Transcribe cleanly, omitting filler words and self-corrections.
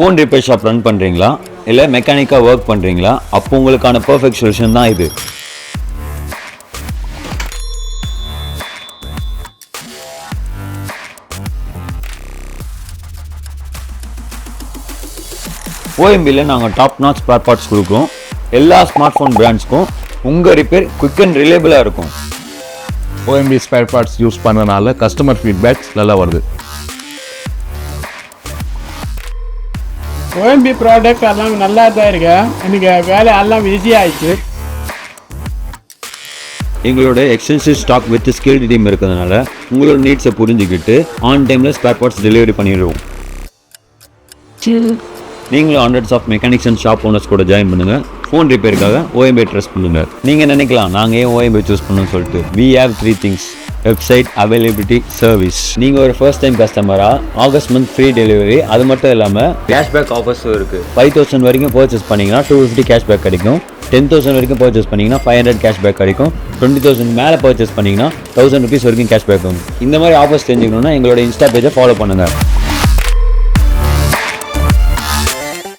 Phone repair shop run பண்ணுறீங்களா இல்லை மெக்கானிக்காக work பண்ணுறீங்களா? அப்போ உங்களுக்கான பர்ஃபெக்ட் சொல்யூஷன் தான் இது. OMBயில் நாங்கள் டாப் நாச் ஸ்பேர் பார்ட்ஸ் கொடுக்குறோம். எல்லா ஸ்மார்ட் ஃபோன் பிராண்ட்ஸ்க்கும் உங்கள் ரிப்பேர் குவிக் அண்ட் ரிலேபிளாக இருக்கும். OMB ஸ்பேர் பார்ட்ஸ் யூஸ் பண்ணனால கஸ்டமர் ஃபீட்பேக்ஸ் நல்லா வருது. OMB ப்ராடக்ட் எல்லாம் நல்லா தான் இருக்கு. எனக்கு வேலை எல்லாம் ஈஸியாகிடுச்சு. எங்களோட extensive stock with skilled team இருக்கிறதுனால உங்களோட நீட்ஸை புரிஞ்சுக்கிட்டு ஆன் டைமில் ஸ்பேர் பார்ட்ஸ் டெலிவரி பண்ணிடுவோம். நீங்களும் hundreds of mechanics and shop owners கூட ஜாயின் பண்ணுங்கள். ஃபோன் ரிப்பேருக்காக OMB ட்ரஸ்ட் பண்ணுங்கள். நீங்கள் நினைக்கலாம் நாங்கள் ஏன் OMB சூஸ் பண்ணணும்னு சொல்லிட்டு. We have 3 things: website, availability, service. நீங்கள் ஒரு ஃபர்ஸ்ட் டைம் கஸ்டமராக ஆகஸ்ட் மந்த் ஃப்ரீ டெலிவரி. அது மட்டும் இல்லாமல் கேஷ்பேக் ஆஃபர்ஸும் இருக்குது. 5,000 வரைக்கும் பர்ச்சேஸ் பண்ணிங்கன்னா 250 கேஷ்பேக் கிடைக்கும். 10,000 வரைக்கும் பர்ச்சேஸ் பண்ணிங்கன்னா 500 கேஷ்பேக் கிடைக்கும். 20,000 மேலே பர்ச்சேஸ் பண்ணிங்கன்னா 1,000 rupees வரைக்கும் கேஷ்பேக் வரும். இந்த மாதிரி ஆஃபர்ஸ் தெரிஞ்சுக்கணுன்னா எங்களோட இன்ஸ்டா பேஜை ஃபாலோ பண்ணுங்கள்.